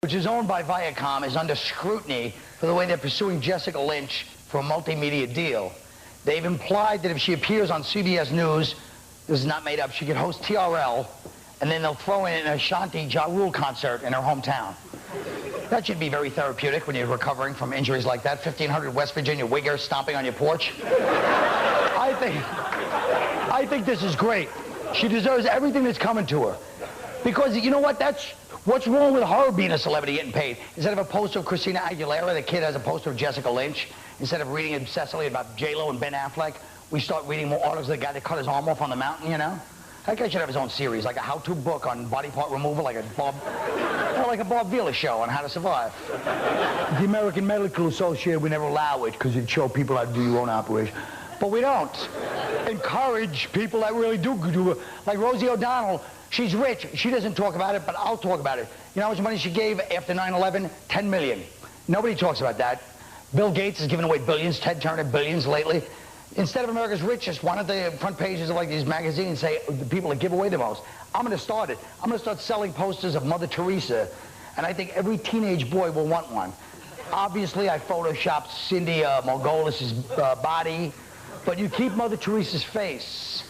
which is owned by Viacom, is under scrutiny for the way they're pursuing Jessica Lynch for a multimedia deal. They've implied that if she appears on CBS News, this is not made up, she could host TRL, and then they'll throw in an Ashanti Ja Rule concert in her hometown. That should be very therapeutic when you're recovering from injuries like that. 1500 West Virginia Wigger stomping on your porch. I think this is great. She deserves everything that's coming to her. Because you know what? What's wrong with her being a celebrity getting paid? Instead of a poster of Christina Aguilera, the kid has a poster of Jessica Lynch. Instead of reading obsessively about J-Lo and Ben Affleck, we start reading more articles of the guy that cut his arm off on the mountain, you know? That guy should have his own series, like a how-to book on body part removal, like a Bob Vila show on how to survive. The American Medical Association, we never allow it because it show people how to do your own operation. But we don't encourage people that really do it. Like Rosie O'Donnell, she's rich. She doesn't talk about it, but I'll talk about it. You know how much money she gave after 9/11? $10 million. Nobody talks about that. Bill Gates has given away billions. Ted Turner, billions lately. Instead of America's richest, why don't the front pages of like these magazines say the people that give away the most? I'm going to start it. I'm going to start selling posters of Mother Teresa, and I think every teenage boy will want one. Obviously, I photoshopped Cindy Margolis's body, but you keep Mother Teresa's face,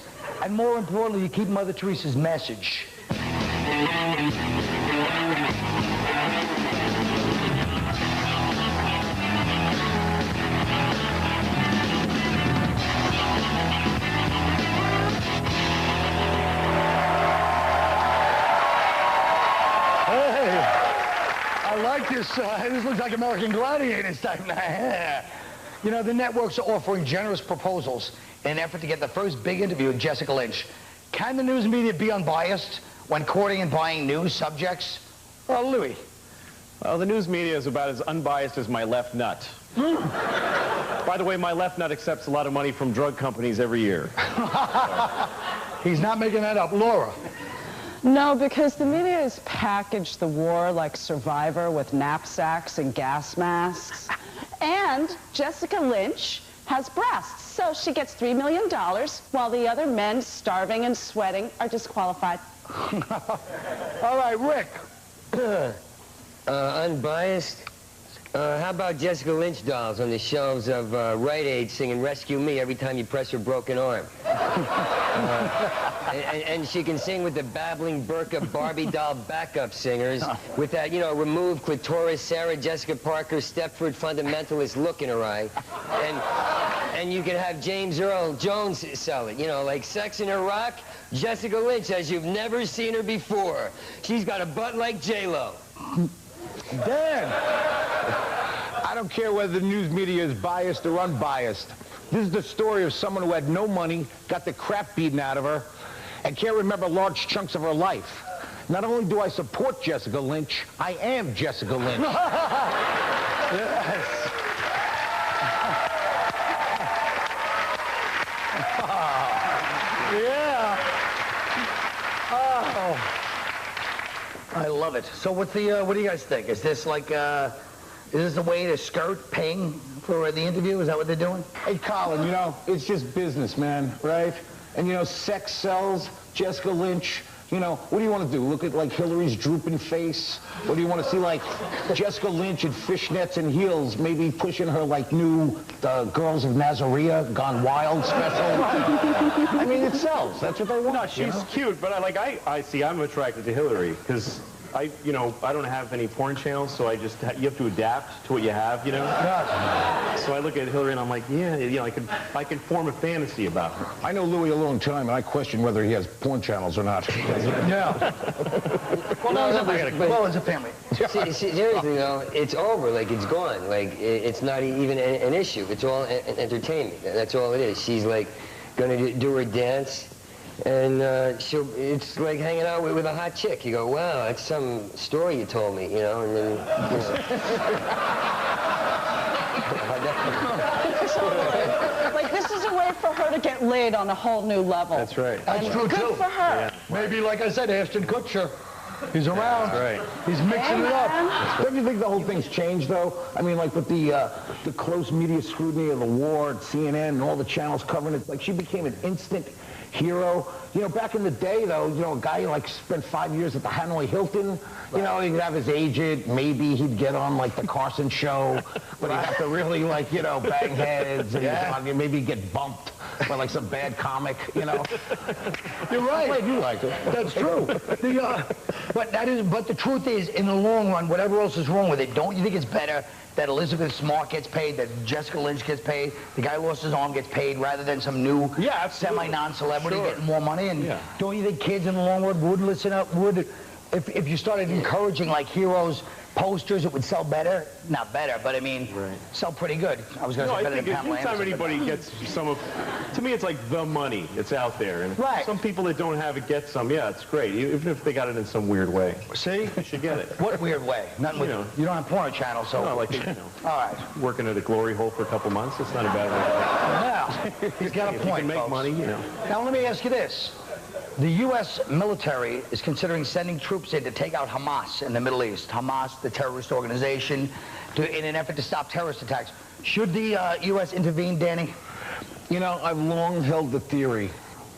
and more importantly, you keep Mother Teresa's message. This looks like American Gladiators type. You know, the networks are offering generous proposals in an effort to get the first big interview with Jessica Lynch. Can the news media be unbiased when courting and buying news subjects? Well, Louis. Well, the news media is about as unbiased as my left nut. By the way, my left nut accepts a lot of money from drug companies every year. He's not making that up. Laura. No, because the media has packaged the war like Survivor with knapsacks and gas masks. And Jessica Lynch has breasts, so she gets $3 million while the other men starving and sweating are disqualified. All right, Rick. Unbiased? How about Jessica Lynch dolls on the shelves of Rite Aid singing Rescue Me every time you press her broken arm? And she can sing with the babbling burqa Barbie doll backup singers with that, you know, removed clitoris Sarah Jessica Parker Stepford fundamentalist look in her eye. And you can have James Earl Jones sell it, you know, like Sex in Iraq, Jessica Lynch as you've never seen her before. She's got a butt like J-Lo. Dan! I don't care whether the news media is biased or unbiased. This is the story of someone who had no money, got the crap beaten out of her, and can't remember large chunks of her life. Not only do I support Jessica Lynch, I am Jessica Lynch. Yes. Yeah. Oh. I love it. So what do you guys think? Is this like, is this a way to skirt paying for the interview? Is that what they're doing? Hey, Colin, you know, it's just business, man, right? And, you know, sex sells. Jessica Lynch, you know, what do you want to do? Look at, like, Hillary's drooping face? Or do you want to see, like, Jessica Lynch in fishnets and heels, maybe pushing her, like, new Girls of Nazarea Gone Wild special? I mean, it sells. That's what they want. No, she's cute, but I'm attracted to Hillary, because I don't have any porn channels, so you have to adapt to what you have, you know? Yes. So I look at Hillary and I'm like, yeah, you know, I can form a fantasy about her. I know Louis a long time, and I question whether he has porn channels or not. Yeah. Well, it's a family. See, seriously, though, it's over. Like, it's gone. Like, it's not even an issue. It's all entertainment. That's all it is. She's, like, going to do her dance. And it's like hanging out with a hot chick. You go, wow, that's some story you told me, you know, and then, you know. Like, this is a way for her to get laid on a whole new level. That's right. That's true, too. Good for her. Yeah. Maybe, like I said, Ashton Kutcher. He's around. That's right. He's mixing it up. Don't you think the whole thing's changed, though? I mean, like with the close media scrutiny of the war at CNN and all the channels covering it, like she became an instant hero. You know, back in the day, though, you know, a guy like spent 5 years at the Hanoi Hilton. You know, he'd have his agent. Maybe he'd get on like the Carson show, but he'd have to really like, you know, bang heads. And maybe he'd get bumped by like some bad comic. You know. You're right. I'm glad you like it. That's true. But the truth is, in the long run, whatever else is wrong with it, don't you think it's better that Elizabeth Smart gets paid, that Jessica Lynch gets paid, the guy who lost his arm gets paid, rather than some new semi-non-celebrity getting more money? And don't you think kids in the long run would listen up? If you started encouraging like heroes posters, it would sell better? Not better, but I mean, sell pretty good. I was going to say better than Pamela Anderson. Anytime anybody gets some of, to me, it's like the money. It's out there, and some people that don't have it get some. Yeah, it's great, even if they got it in some weird way. See, you should get it. What weird way? Nothing with you don't have porno channel, so like you know. All right, working at a glory hole for a couple months. It's not a bad way. Yeah, he's got a point. You can make money, you know. Now let me ask you this. The U.S. military is considering sending troops in to take out Hamas in the Middle East. Hamas, the terrorist organization, in an effort to stop terrorist attacks. Should the U.S. intervene, Danny? You know, I've long held the theory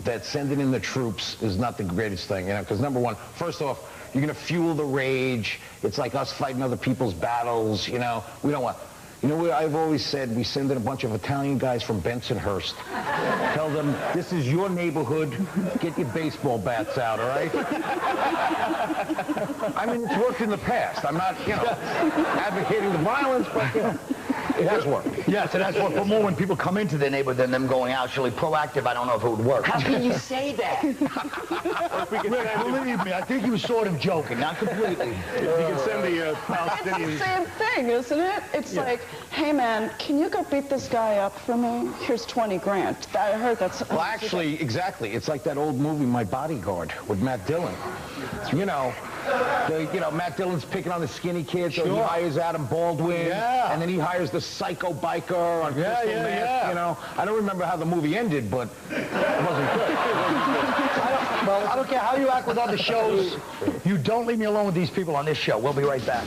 that sending in the troops is not the greatest thing, you know, because number one, first off, you're going to fuel the rage. It's like us fighting other people's battles, you know. We don't want... You know what I've always said? We send in a bunch of Italian guys from Bensonhurst. Tell them, this is your neighborhood. Get your baseball bats out, all right? I mean, it's worked in the past. I'm not, you know, advocating the violence, but, you know, it has worked. Yes, it has worked. But more when people come into their neighborhood than them going actually proactive, I don't know if it would work. How can you say that? Rick, believe me, I think he was sort of joking, not completely. You can send the Palestinians... It's the same thing, isn't it? It's like, hey, man, can you go beat this guy up for me? Here's 20 grand. I heard that's... Well, actually, exactly. It's like that old movie, My Bodyguard, with Matt Dillon. You know, Matt Dillon's picking on the skinny kid, so he hires Adam Baldwin, and then he hires the psycho biker on crystal meth, you know. I don't remember how the movie ended, but it wasn't good. Well, I don't care how you act with other shows. You don't leave me alone with these people on this show. We'll be right back.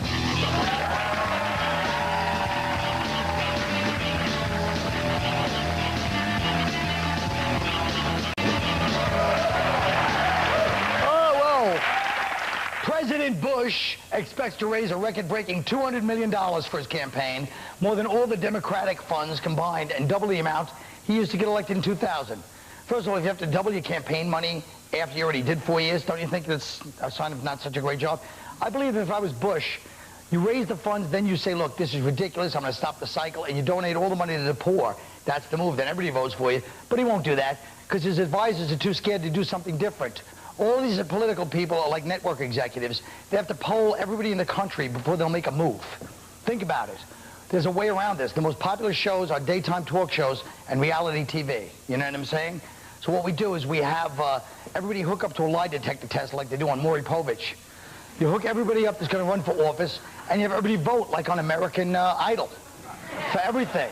President Bush expects to raise a record-breaking $200 million for his campaign, more than all the Democratic funds combined, and double the amount he used to get elected in 2000. First of all, if you have to double your campaign money after you already did 4 years, don't you think that's a sign of not such a great job? I believe if I was Bush, you raise the funds, then you say, look, this is ridiculous, I'm going to stop the cycle, and you donate all the money to the poor. That's the move. Then everybody votes for you. But he won't do that because his advisors are too scared to do something different. All these political people are like network executives. They have to poll everybody in the country before they'll make a move. Think about it. There's a way around this. The most popular shows are daytime talk shows and reality TV. You know what I'm saying? So what we do is we have everybody hook up to a lie detector test like they do on Maury Povich. You hook everybody up that's going to run for office, and you have everybody vote like on American Idol for everything.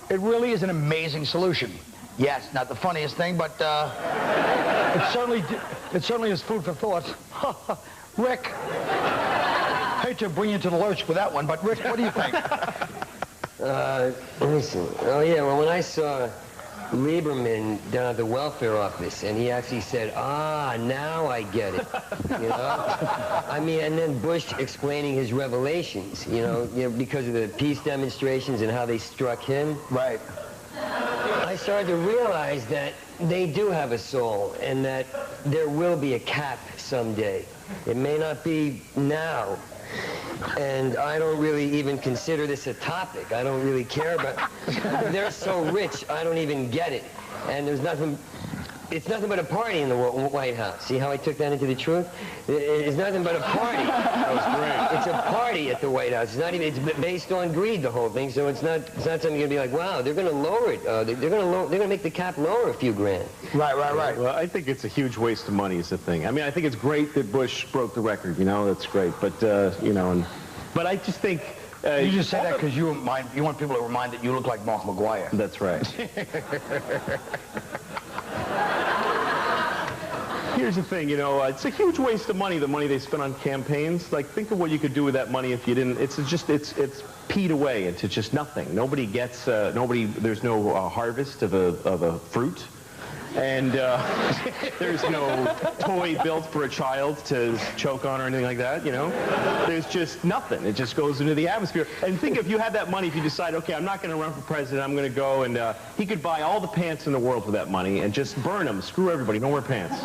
It really is an amazing solution. Yes, not the funniest thing, but it certainly is food for thought. Rick, hate to bring you to the lurch with that one, but Rick, what do you think? Let me see. Oh, yeah, well, when I saw Lieberman down at the welfare office, and he actually said, now I get it, you know? I mean, and then Bush explaining his revelations, you know, because of the peace demonstrations and how they struck him. Right. I started to realize that they do have a soul and that there will be a cap someday. It may not be now. And I don't really even consider this a topic. I don't really care about it. They're so rich, I don't even get it. And there's nothing... It's nothing but a party in the White House. See how I took that into the truth? It's nothing but a party. That was great. It's a party at the White House. It's not even. It's based on greed, the whole thing. So it's not something you're gonna be like, wow, they're gonna lower it. They're gonna make the cap lower a few grand. Right. Well, I think it's a huge waste of money. Is the thing. I mean, I think it's great that Bush broke the record. You know, that's great. But you know, but I just think. You just say that because you want people to remind that you look like Mark McGuire. That's right. Here's the thing, you know, it's a huge waste of money, the money they spend on campaigns. Like, think of what you could do with that money if you didn't, it's peed away into just nothing. Nobody gets, there's no harvest of a fruit. And there's no toy built for a child to choke on or anything like that, you know? There's just nothing. It just goes into the atmosphere. And think if you had that money, if you decide, okay, I'm not going to run for president, I'm going to go, and he could buy all the pants in the world for that money and just burn them. Screw everybody. Don't wear pants.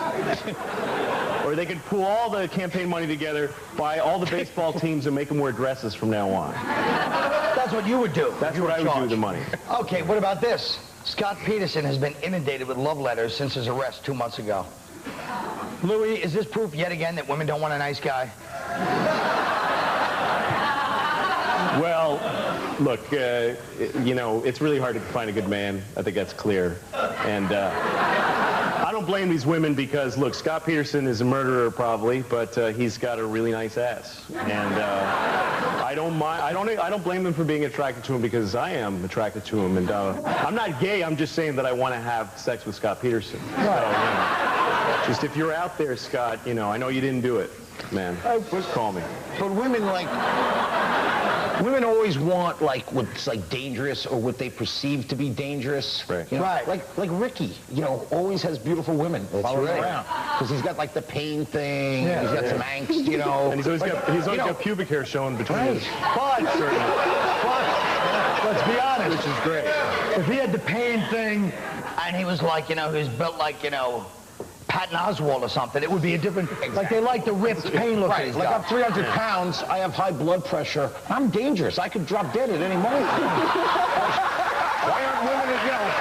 Or they could pool all the campaign money together, buy all the baseball teams, and make them wear dresses from now on. That's what you would do. That's what I would do with the money. Okay, what about this? Scott Peterson has been inundated with love letters since his arrest 2 months ago. Louis, is this proof yet again that women don't want a nice guy? Well, look, you know, it's really hard to find a good man. I think that's clear. And I don't blame these women because, look, Scott Peterson is a murderer probably, but he's got a really nice ass. And I don't mind. I don't blame them for being attracted to him because I am attracted to him. And I'm not gay. I'm just saying that I want to have sex with Scott Peterson. Right. So, you know, just if you're out there, Scott, you know, I know you didn't do it, man. Just call me. But women, like, women always want, like, what's, like, dangerous or what they perceive to be dangerous. Right. You know? Right. Like Ricky, you know, always has beautiful women following right. around. Because he's got, like, the pain thing. Yeah. He's got some angst, you know. And he's always got pubic hair showing between his... But let's be honest. Which is great. If he had the pain thing and he was like, you know, he was built like, you know, Patton Oswalt or something, it would be a different, like they like the ripped pain look that he's Like got. I'm 300 pounds, I have high blood pressure, I'm dangerous. I could drop dead at any moment. Why aren't women, you know,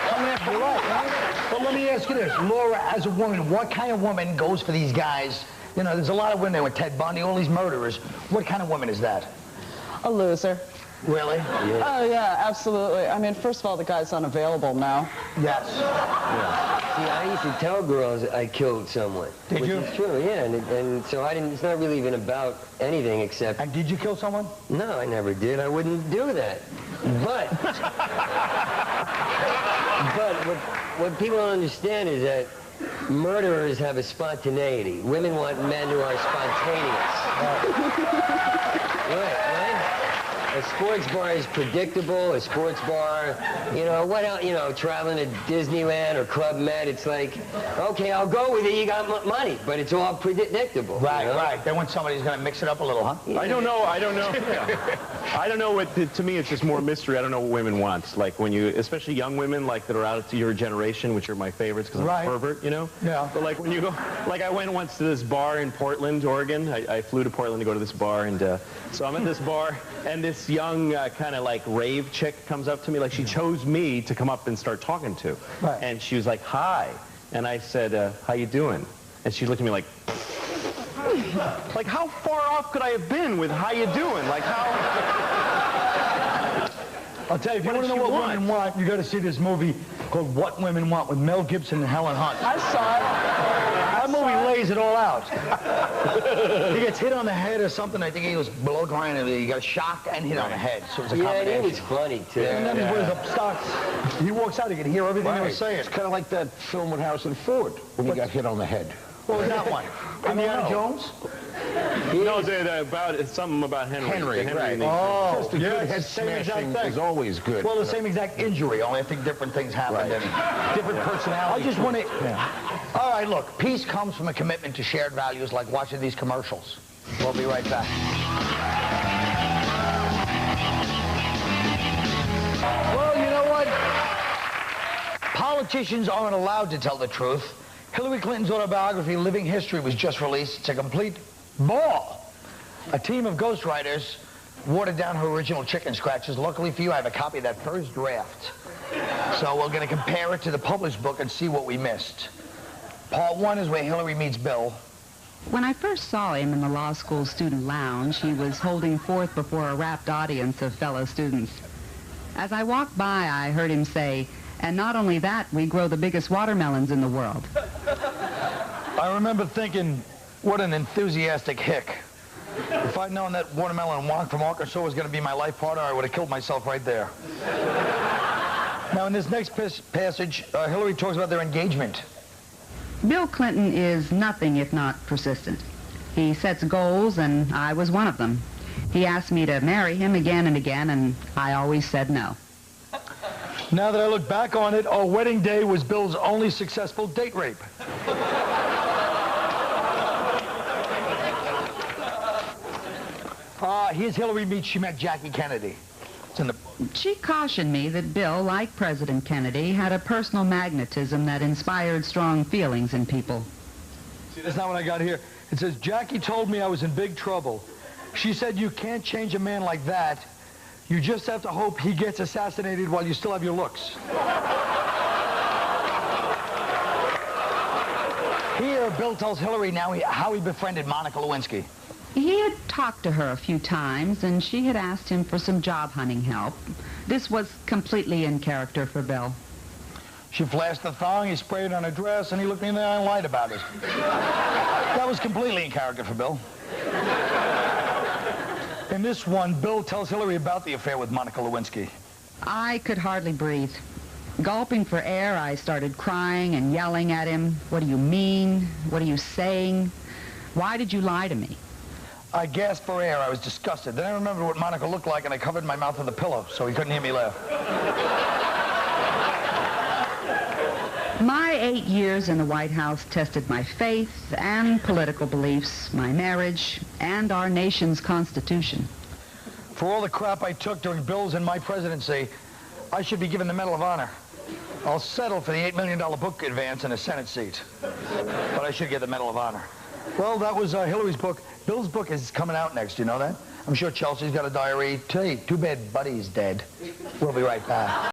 coming after the right, right? But let me ask you this, Laura, as a woman, what kind of woman goes for these guys? You know, there's a lot of women with Ted Bundy, all these murderers. What kind of woman is that? A loser. Really? Yeah. Oh, yeah, absolutely. I mean, first of all, the guy's unavailable now. Yes. See, I used to tell girls I killed someone. Did which you? is true, yeah. And so I didn't, it's not really even about anything except... And did you kill someone? No, I never did. I wouldn't do that. But... but what people don't understand is that murderers have a spontaneity. Women want men who are spontaneous. Right. A sports bar is predictable. A sports bar, you know, what else? You know, traveling to Disneyland or Club Med, it's like, okay, I'll go with it. You got money, but it's all predictable. Right, you know? right. Then when somebody's going to mix it up a little, huh? Yeah. I don't know. I don't know what, to me, it's just more mystery. I don't know what women want. Like when you, especially young women, like that are out to your generation, which are my favorites because I'm a pervert, you know? Yeah. But like when you go, like I went once to this bar in Portland, Oregon. I flew to Portland to go to this bar, and so I'm at this bar, and this young kind of like rave chick comes up to me. Like she chose me to come up and start talking to. Right. And she was like, hi. And I said, how you doing? And she looked at me like how far off could I have been with how you doing? Like how... I'll tell you, if you What want to did know she what want? women want, you got to see this movie called What Women Want with Mel Gibson and Helen Hunt. I saw it. That movie lays it all out. He gets hit on the head or something. I think he was below ground and he got shot and hit on the head. So it was a Yeah, and it combination. was funny, too. And then he was upstart. He walks out, he can hear everything they were saying. It's kind of like that film with Harrison Ford when he got hit on the head. What was that one? Indiana Jones? No, it's something about Henry. Henry, The right. and the- Oh, Just a good head same exact smashing thing. is always good. Well, the same exact injury, only I think different things happened. Right. And Different personality. I just want to... All right, look, peace comes from a commitment to shared values like watching these commercials. We'll be right back. Well, you know what? Politicians aren't allowed to tell the truth. Hillary Clinton's autobiography, Living History, was just released. It's a complete ball. A team of ghostwriters watered down her original chicken scratches. Luckily for you, I have a copy of that first draft. So we're going to compare it to the published book and see what we missed. Part 1 is where Hillary meets Bill. When I first saw him in the law school student lounge, he was holding forth before a rapt audience of fellow students. As I walked by, I heard him say, "And not only that, we grow the biggest watermelons in the world." I remember thinking, what an enthusiastic hick. If I'd known that watermelon wonk from Arkansas was going to be my life partner, I would have killed myself right there. Now, in this next passage, Hillary talks about their engagement. Bill Clinton is nothing if not persistent. He sets goals, and I was one of them. He asked me to marry him again and again, and I always said no. Now that I look back on it, our wedding day was Bill's only successful date rape. Here's Hillary meets she met Jackie Kennedy. It's in the... She cautioned me that Bill, like President Kennedy, had a personal magnetism that inspired strong feelings in people. See, that's not what I got here. It says, Jackie told me I was in big trouble. She said you can't change a man like that. You just have to hope he gets assassinated while you still have your looks. Here, Bill tells Hillary now how he befriended Monica Lewinsky. He had talked to her a few times, and she had asked him for some job hunting help. This was completely in character for Bill. She flashed the thong, he sprayed it on her dress, and he looked me in the eye and lied about it. That was completely in character for Bill. In this one, Bill tells Hillary about the affair with Monica Lewinsky. I could hardly breathe. Gulping for air, I started crying and yelling at him. What do you mean? What are you saying? Why did you lie to me? I gasped for air. I was disgusted. Then I remembered what Monica looked like, and I covered my mouth with a pillow so he couldn't hear me laugh. My 8 years in the White House tested my faith and political beliefs, my marriage, and our nation's Constitution. For all the crap I took during Bill's and my presidency, I should be given the Medal of Honor. I'll settle for the $8 million book advance and a Senate seat. But I should get the Medal of Honor. Well, that was Hillary's book. Bill's book is coming out next, you know that? I'm sure Chelsea's got a diary. Too bad Buddy's dead. We'll be right back.